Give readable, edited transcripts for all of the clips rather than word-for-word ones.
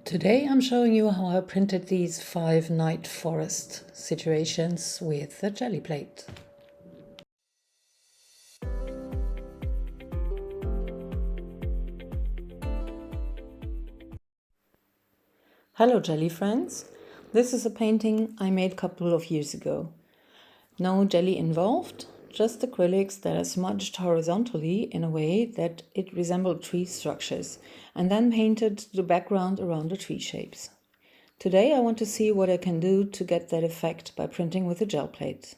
Today I'm showing you how I printed these 5 night forest situations with the Gelli Plate. Hello Gelli friends, this is a painting I made a couple of years ago. No jelly involved, just acrylics that are smudged horizontally in a way that it resembled tree structures, and then painted the background around the tree shapes. Today I want to see what I can do to get that effect by printing with a gel plate.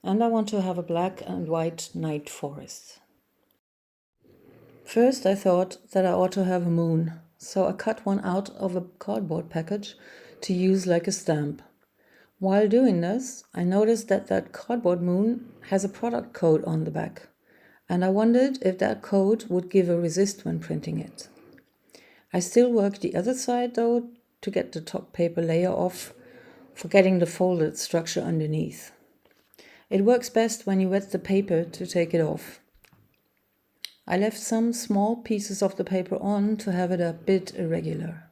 And I want to have a black and white night forest. First I thought that I ought to have a moon, so I cut one out of a cardboard package to use like a stamp. While doing this, I noticed that that cardboard moon has a product code on the back, and I wondered if that code would give a resist when printing it. I still worked the other side though to get the top paper layer off, forgetting the folded structure underneath. It works best when you wet the paper to take it off. I left some small pieces of the paper on to have it a bit irregular.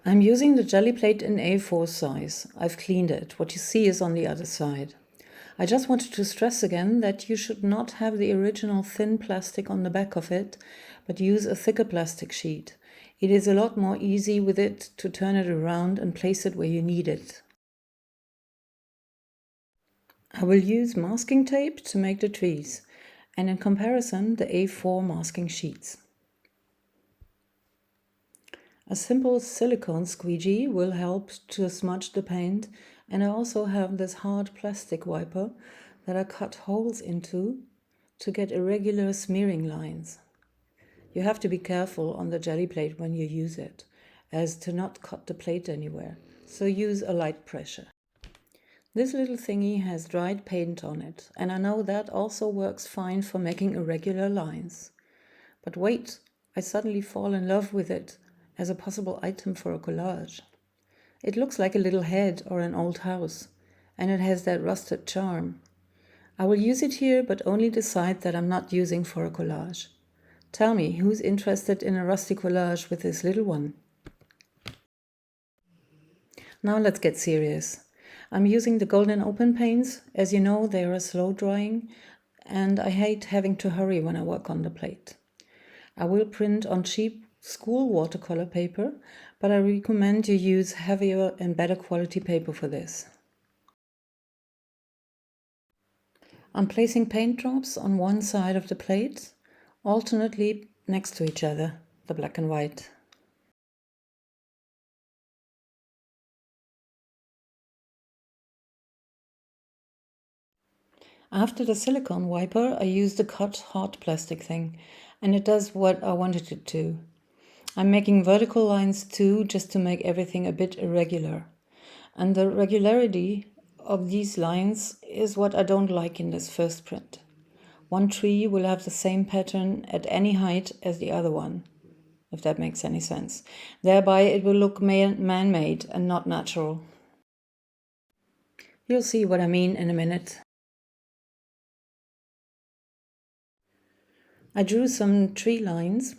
I'm using the Gelli Plate in A4 size. I've cleaned it. What you see is on the other side. I just wanted to stress again that you should not have the original thin plastic on the back of it, but use a thicker plastic sheet. It is a lot more easy with it to turn it around and place it where you need it. I will use masking tape to make the trees, and in comparison the A4 masking sheets. A simple silicone squeegee will help to smudge the paint, and I also have this hard plastic wiper that I cut holes into to get irregular smearing lines. You have to be careful on the Gelli Plate when you use it, as to not cut the plate anywhere, so use a light pressure. This little thingy has dried paint on it, and I know that also works fine for making irregular lines. But wait, I suddenly fall in love with it as a possible item for a collage. It looks like a little head or an old house, and it has that rusted charm. I will use it here, but only decide that I'm not using for a collage. Tell me, who's interested in a rusty collage with this little one? Now let's get serious. I'm using the golden open paints. As you know, they are slow drying, and I hate having to hurry when I work on the plate. I will print on cheap school watercolor paper, but I recommend you use heavier and better quality paper for this. I'm placing paint drops on one side of the plate, alternately next to each other, the black and white. After the silicone wiper, I used the cut hard plastic thing, and it does what I wanted it to. I'm making vertical lines too, just to make everything a bit irregular. And the regularity of these lines is what I don't like in this first print. One tree will have the same pattern at any height as the other one, if that makes any sense. Thereby it will look man-made and not natural. You'll see what I mean in a minute. I drew some tree lines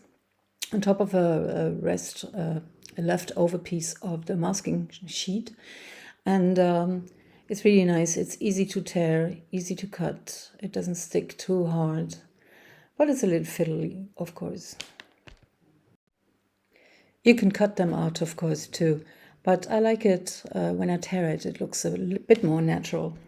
on top of a leftover piece of the masking sheet, and it's really nice. It's easy to tear, easy to cut. It doesn't stick too hard, but it's a little fiddly, of course. You can cut them out, of course, too, but I like it when I tear it. It looks a bit more natural.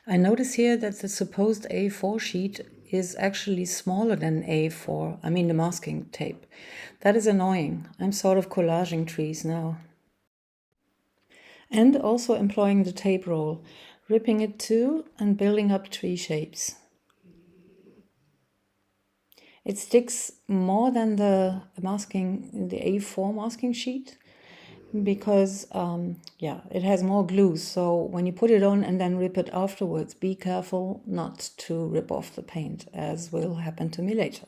I notice here that the supposed A4 sheet is actually smaller than A4, I mean the masking tape. That is annoying. I'm sort of collaging trees now. And also employing the tape roll, ripping it too and building up tree shapes. It sticks more than the A4 masking sheet, because yeah, it has more glue. So when you put it on and then rip it afterwards, be careful not to rip off the paint, as will happen to me later.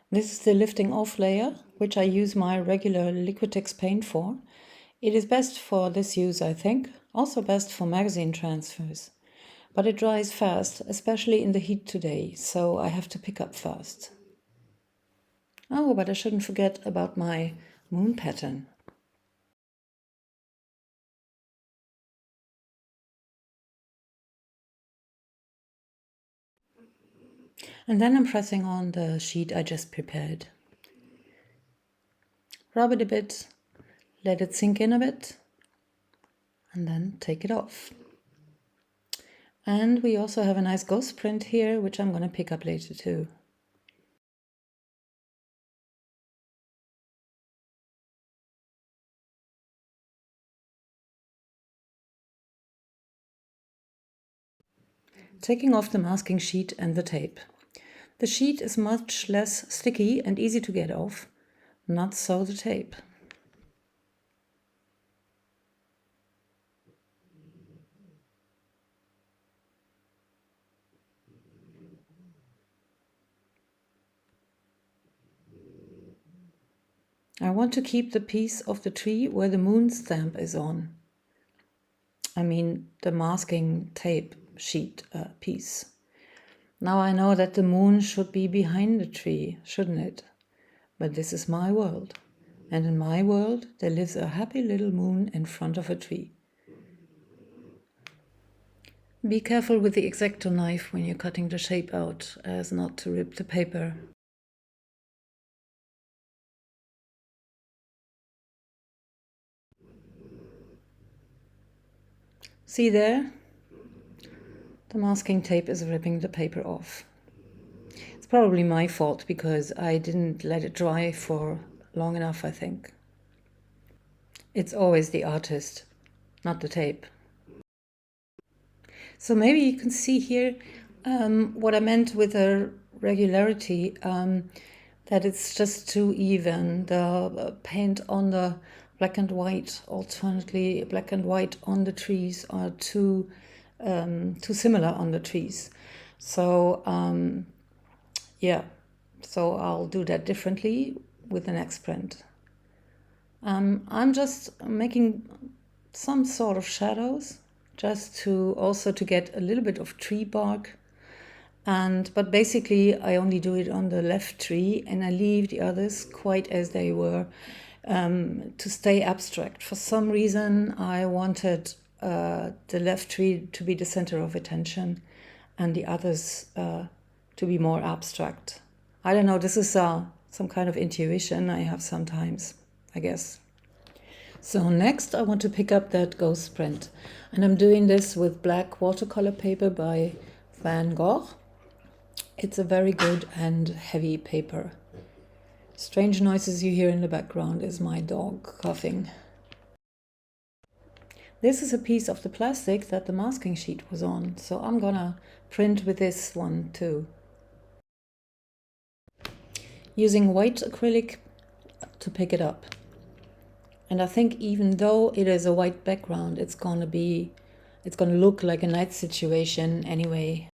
This is the lifting off layer, which I use my regular Liquitex paint for. It is best for this use, I think, also best for magazine transfers. But it dries fast, especially in the heat today, so I have to pick up fast. Oh, but I shouldn't forget about my moon pattern. And then I'm pressing on the sheet I just prepared. Rub it a bit, let it sink in a bit, and then take it off. And we also have a nice ghost print here, which I'm going to pick up later too. Taking off the masking sheet and the tape. The sheet is much less sticky and easy to get off, not so the tape. I want to keep the piece of the tree where the moon stamp is on. I mean the masking tape sheet piece. Now I know that the moon should be behind the tree, shouldn't it? But this is my world. And in my world, there lives a happy little moon in front of a tree. Be careful with the X-Acto knife when you're cutting the shape out, as not to rip the paper. See there? The masking tape is ripping the paper off. It's probably my fault because I didn't let it dry for long enough, I think. It's always the artist, not the tape. So maybe you can see here what I meant with the regularity, that it's just too even. The paint on the black and white, alternately black and white on the trees are too similar on the trees. So yeah, so I'll do that differently with the next print. I'm just making some sort of shadows, just to also to get a little bit of tree bark. But basically I only do it on the left tree and I leave the others quite as they were, to stay abstract. For some reason I wanted the left tree to be the center of attention and the others to be more abstract. I don't know, this is some kind of intuition I have sometimes, I guess. So next I want to pick up that ghost print, and I'm doing this with black watercolor paper by Van Gogh. It's a very good and heavy paper. Strange noises you hear in the background is my dog coughing. This is a piece of the plastic that the masking sheet was on, so I'm gonna print with this one too. Using white acrylic to pick it up. And I think even though it is a white background, it's gonna look like a night situation anyway.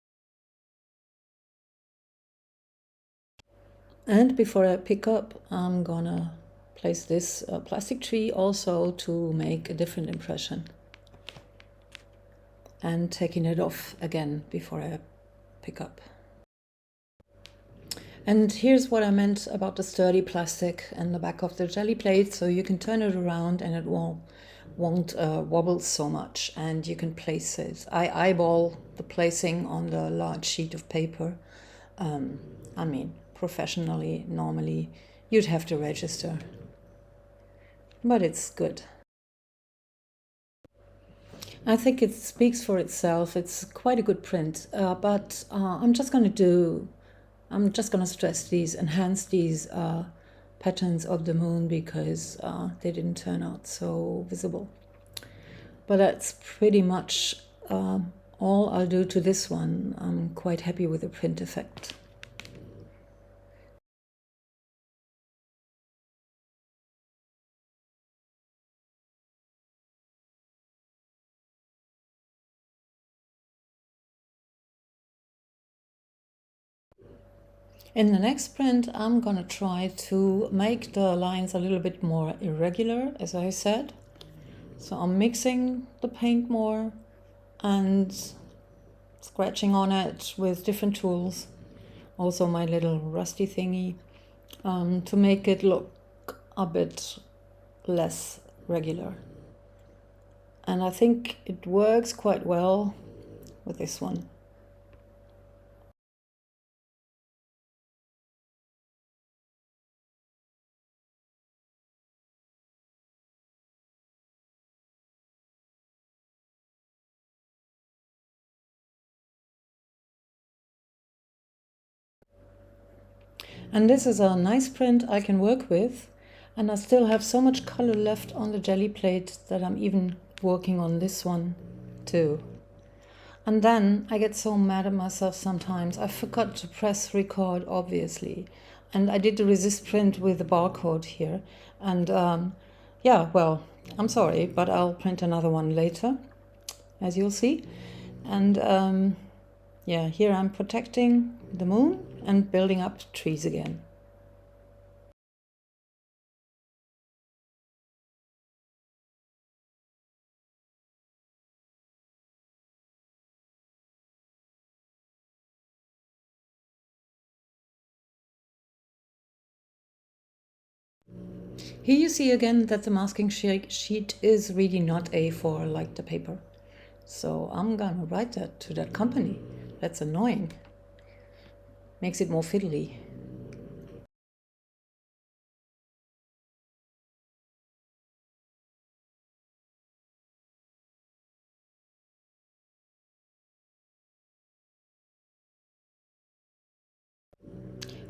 And before I pick up, I'm gonna place this plastic tree also to make a different impression. And taking it off again before I pick up. And here's what I meant about the sturdy plastic and the back of the Gelli plate, so you can turn it around and it won't wobble so much, and you can place it. I eyeball the placing on the large sheet of paper. I mean, professionally, normally, you'd have to register. But it's good. I think it speaks for itself. It's quite a good print, but I'm just going to stress these, enhance these patterns of the moon because they didn't turn out so visible. But that's pretty much all I'll do to this one. I'm quite happy with the print effect. In the next print, I'm gonna try to make the lines a little bit more irregular, as I said. So I'm mixing the paint more and scratching on it with different tools. Also my little rusty thingy, to make it look a bit less regular. And I think it works quite well with this one. And this is a nice print I can work with, and I still have so much color left on the Gelli plate that I'm even working on this one too. And then I get so mad at myself sometimes. I forgot to press record, obviously. And I did the resist print with the barcode here. And yeah, well, I'm sorry, but I'll print another one later, as you'll see. And yeah, here I'm protecting the moon and building up trees again. Here you see again that the masking sheet is really not A4 like the paper. So I'm gonna write that to that company. That's annoying. Makes it more fiddly.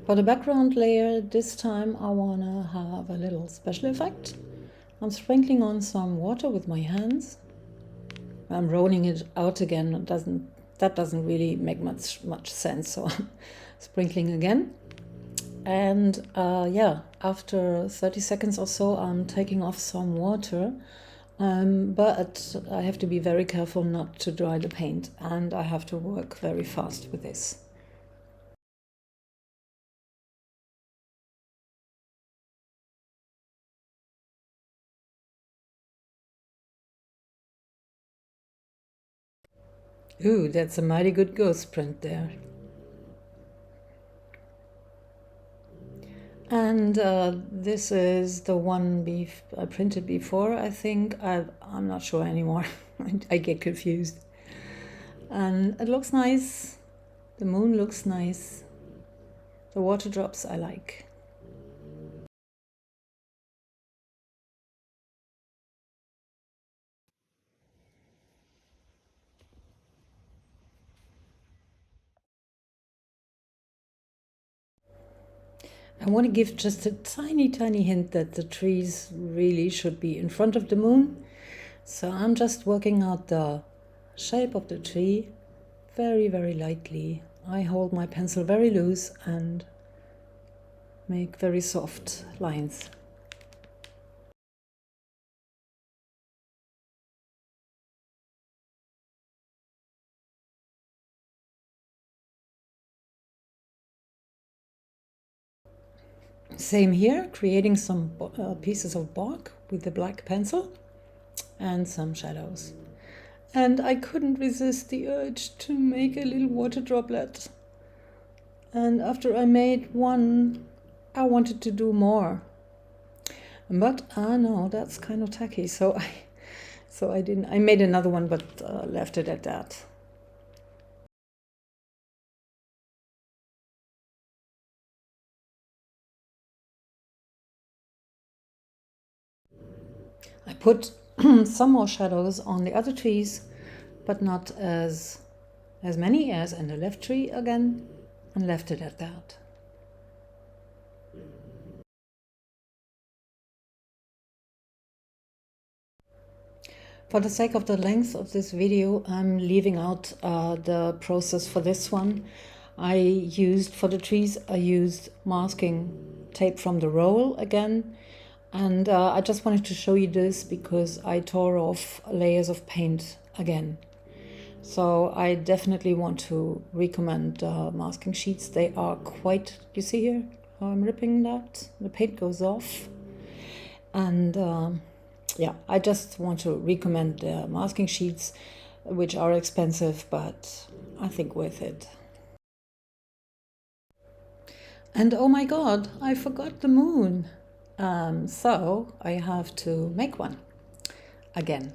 For the background layer, this time I wanna have a little special effect. I'm sprinkling on some water with my hands. I'm rolling it out again. That doesn't really make much sense, so I'm sprinkling again. And yeah, after 30 seconds or so, I'm taking off some water. But I have to be very careful not to dry the paint, and I have to work very fast with this. Ooh, that's a mighty good ghost print there. And this is the one I printed before, I think. I'm not sure anymore. I get confused. And it looks nice. The moon looks nice. The water drops I like. I want to give just a tiny hint that the trees really should be in front of the moon. So I'm just working out the shape of the tree very lightly. I hold my pencil very loose and make very soft lines. Same here, creating some pieces of bark with the black pencil and some shadows. And I couldn't resist the urge to make a little water droplet. And after I made one, I wanted to do more. But no, that's kind of tacky, so I didn't. I made another one, but left it at that. I put some more shadows on the other trees, but not as many as in the left tree again, and left it at that. For the sake of the length of this video, I'm leaving out the process for this one. For the trees, I used masking tape from the roll again. And I just wanted to show you this because I tore off layers of paint again. So I definitely want to recommend masking sheets. They are quite, you see here how I'm ripping that? The paint goes off. And yeah, I just want to recommend masking sheets, which are expensive, but I think worth it. And oh my God, I forgot the moon. So I have to make one again.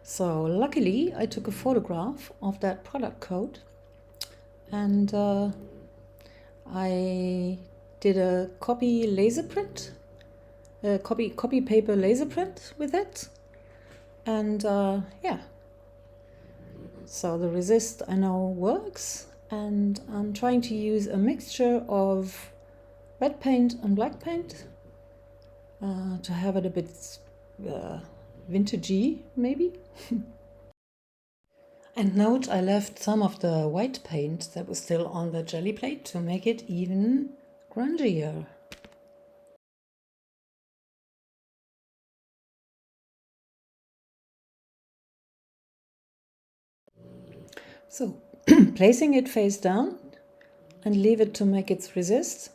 So luckily I took a photograph of that product code, and I did a copy laser print, copy paper laser print with it. And yeah, so the resist I know works, and I'm trying to use a mixture of red paint and black paint to have it a bit vintagey, maybe. And note, I left some of the white paint that was still on the Gelli plate to make it even grungier. So, placing it face down and leave it to make its resist.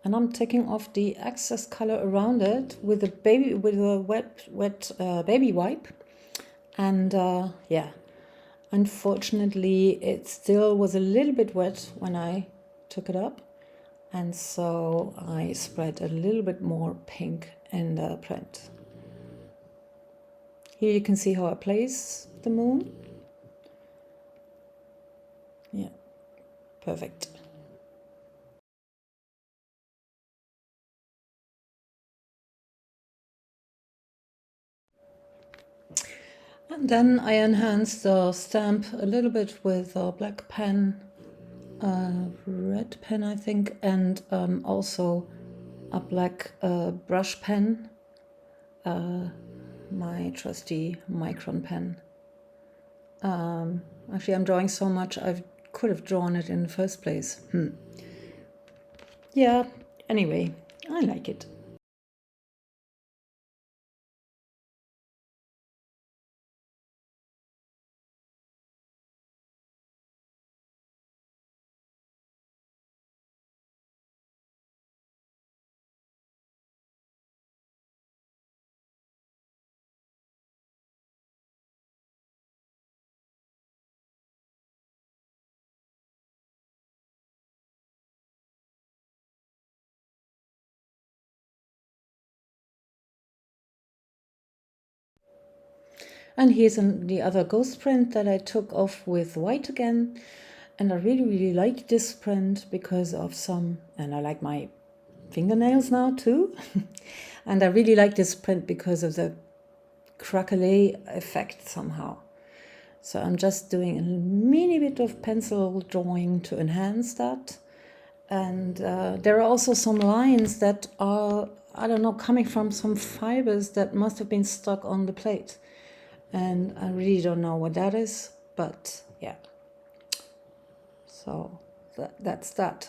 And I'm taking off the excess color around it with a wet baby wipe. And yeah, unfortunately it still was a little bit wet when I took it up, and so I spread a little bit more pink in the print. Here you can see how I place the moon. Yeah, perfect. And then I enhanced the stamp a little bit with a black pen, red pen I think, and also a black brush pen, my trusty Micron pen. Actually, I'm drawing so much I could have drawn it in the first place. Yeah, anyway, I like it. And here's the other ghost print that I took off with white again. And I really like this print because of and I like my fingernails now too. And I really like this print because of the craquelé effect somehow. So I'm just doing a mini bit of pencil drawing to enhance that. And there are also some lines that are, I don't know, coming from some fibers that must have been stuck on the plate. And I really don't know what that is, but yeah. So that's that.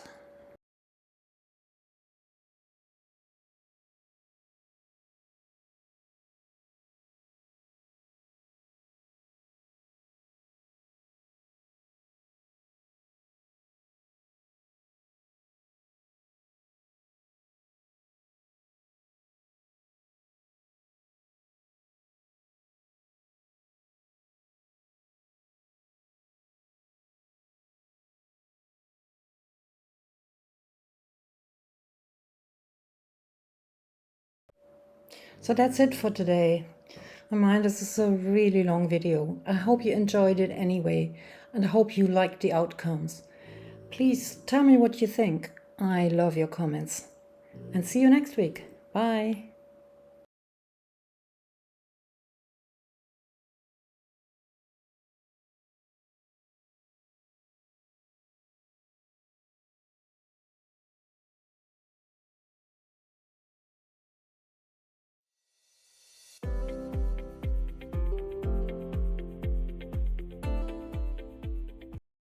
So that's it for today. I mind this is a really long video. I hope you enjoyed it anyway, and I hope you liked the outcomes. Please tell me what you think. I love your comments. And see you next week. Bye.